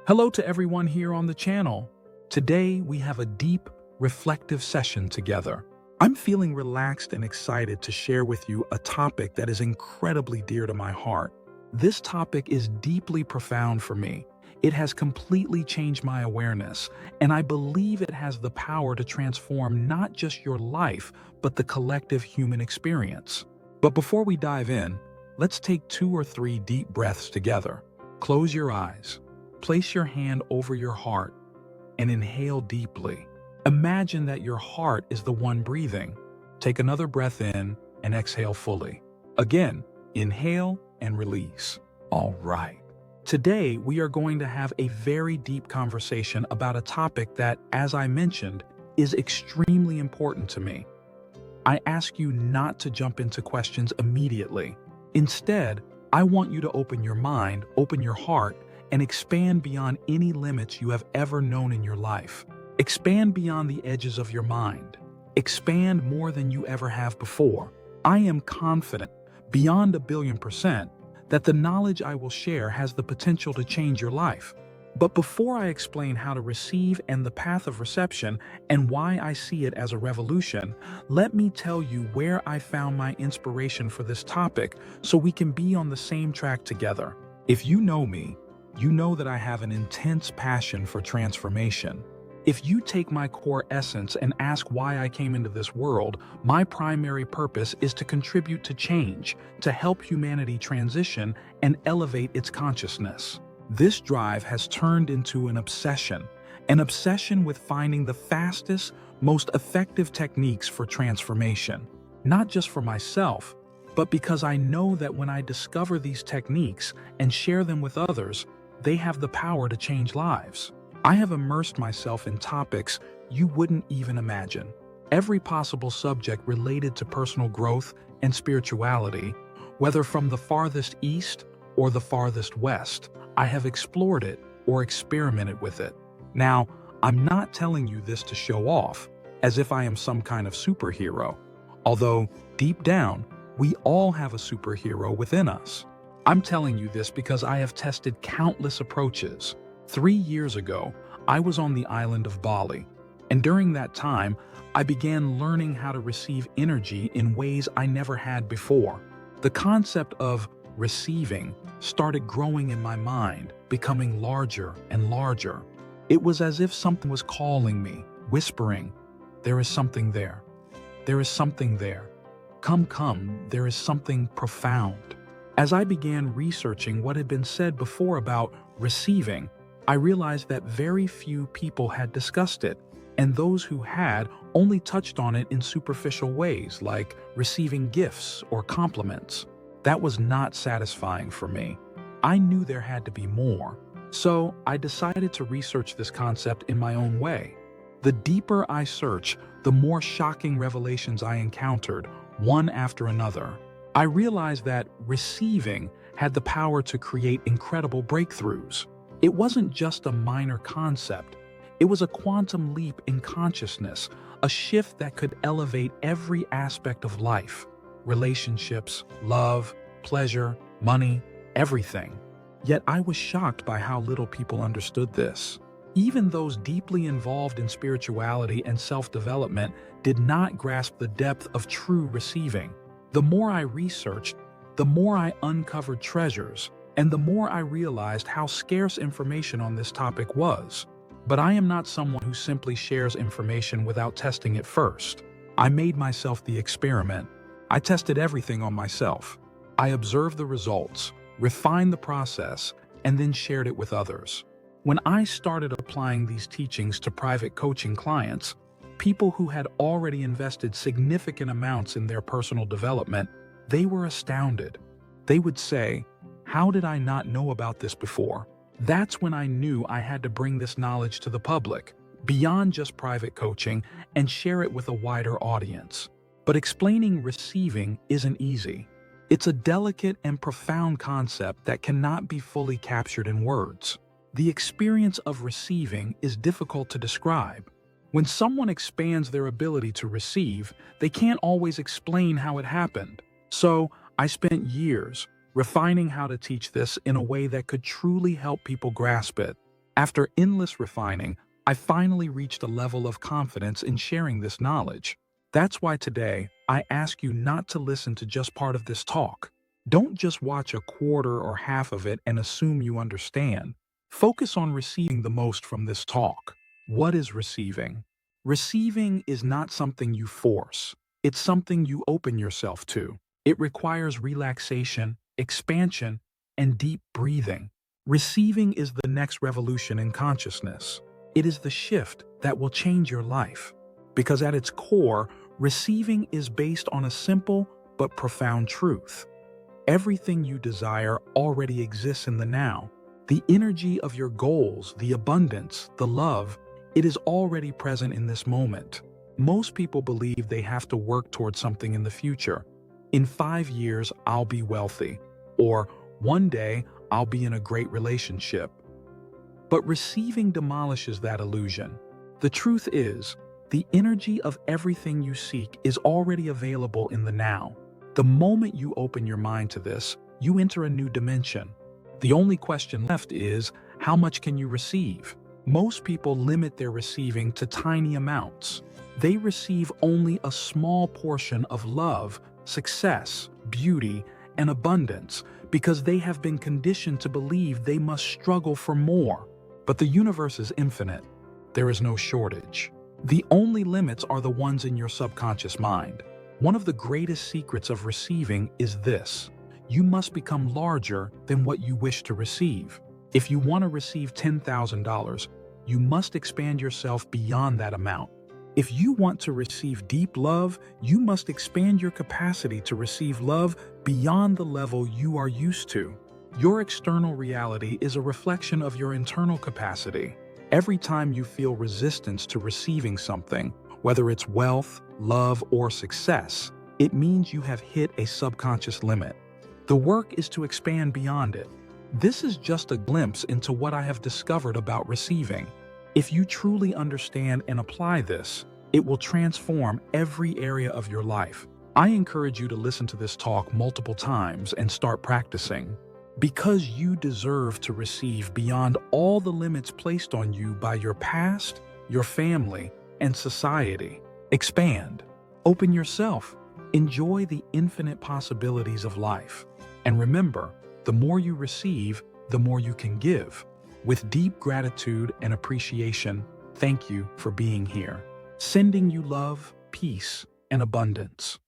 Hello to everyone here on the channel. Today we have a deep, reflective session together. I'm feeling relaxed and excited to share with you a topic that is incredibly dear to my heart. This topic is deeply profound for me. It has completely changed my awareness, and I believe it has the power to transform not just your life, but the collective human experience. But before we dive in, let's take 2 or 3 deep breaths together. Close your eyes. Place your hand over your heart and inhale deeply. Imagine that your heart is the one breathing. Take another breath in and exhale fully. Again, inhale and release. All right. Today, we are going to have a very deep conversation about a topic that, as I mentioned, is extremely important to me. I ask you not to jump into questions immediately. Instead, I want you to open your mind, open your heart, and expand beyond any limits you have ever known in your life. Expand beyond the edges of your mind. Expand more than you ever have before. I am confident, beyond 1,000,000,000%, that the knowledge I will share has the potential to change your life. But before I explain how to receive and the path of reception and why I see it as a revolution, let me tell you where I found my inspiration for this topic so we can be on the same track together. If you know me, you know that I have an intense passion for transformation. If you take my core essence and ask why I came into this world, my primary purpose is to contribute to change, to help humanity transition and elevate its consciousness. This drive has turned into an obsession with finding the fastest, most effective techniques for transformation. Not just for myself, but because I know that when I discover these techniques and share them with others, they have the power to change lives. I have immersed myself in topics you wouldn't even imagine. Every possible subject related to personal growth and spirituality, whether from the farthest east or the farthest west, I have explored it or experimented with it. Now, I'm not telling you this to show off, as if I am some kind of superhero. Although, deep down, we all have a superhero within us. I'm telling you this because I have tested countless approaches. 3 years ago, I was on the island of Bali, and during that time, I began learning how to receive energy in ways I never had before. The concept of receiving started growing in my mind, becoming larger and larger. It was as if something was calling me, whispering, "There is something there. There is something there. Come, there is something profound." As I began researching what had been said before about receiving, I realized that very few people had discussed it, and those who had only touched on it in superficial ways, like receiving gifts or compliments. That was not satisfying for me. I knew there had to be more. So I decided to research this concept in my own way. The deeper I searched, the more shocking revelations I encountered, one after another. I realized that receiving had the power to create incredible breakthroughs. It wasn't just a minor concept. It was a quantum leap in consciousness, a shift that could elevate every aspect of life. Relationships, love, pleasure, money, everything. Yet I was shocked by how little people understood this. Even those deeply involved in spirituality and self-development did not grasp the depth of true receiving. The more I researched, the more I uncovered treasures, and the more I realized how scarce information on this topic was. But I am not someone who simply shares information without testing it first. I made myself the experiment. I tested everything on myself. I observed the results, refined the process, and then shared it with others. When I started applying these teachings to private coaching clients, people who had already invested significant amounts in their personal development, they were astounded. They would say, "How did I not know about this before?" That's when I knew I had to bring this knowledge to the public, beyond just private coaching, and share it with a wider audience. But explaining receiving isn't easy. It's a delicate and profound concept that cannot be fully captured in words. The experience of receiving is difficult to describe. When someone expands their ability to receive, they can't always explain how it happened. So I spent years refining how to teach this in a way that could truly help people grasp it. After endless refining, I finally reached a level of confidence in sharing this knowledge. That's why today, I ask you not to listen to just part of this talk. Don't just watch a quarter or half of it and assume you understand. Focus on receiving the most from this talk. What is receiving? Receiving is not something you force. It's something you open yourself to. It requires relaxation, expansion, and deep breathing. Receiving is the next revolution in consciousness. It is the shift that will change your life. Because at its core, receiving is based on a simple but profound truth. Everything you desire already exists in the now. The energy of your goals, the abundance, the love, it is already present in this moment. Most people believe they have to work towards something in the future. In 5 years, I'll be wealthy. Or one day, I'll be in a great relationship. But receiving demolishes that illusion. The truth is, the energy of everything you seek is already available in the now. The moment you open your mind to this, you enter a new dimension. The only question left is, how much can you receive? Most people limit their receiving to tiny amounts. They receive only a small portion of love, success, beauty, and abundance because they have been conditioned to believe they must struggle for more. But the universe is infinite. There is no shortage. The only limits are the ones in your subconscious mind. One of the greatest secrets of receiving is this: you must become larger than what you wish to receive. If you want to receive $10,000, you must expand yourself beyond that amount. If you want to receive deep love, you must expand your capacity to receive love beyond the level you are used to. Your external reality is a reflection of your internal capacity. Every time you feel resistance to receiving something, whether it's wealth, love, or success, it means you have hit a subconscious limit. The work is to expand beyond it. This is just a glimpse into what I have discovered about receiving. If you truly understand and apply this, it will transform every area of your life. I encourage you to listen to this talk multiple times and start practicing. Because you deserve to receive beyond all the limits placed on you by your past, your family, and society. Expand. Open yourself. Enjoy the infinite possibilities of life. And remember, the more you receive, the more you can give. With deep gratitude and appreciation, thank you for being here. Sending you love, peace, and abundance.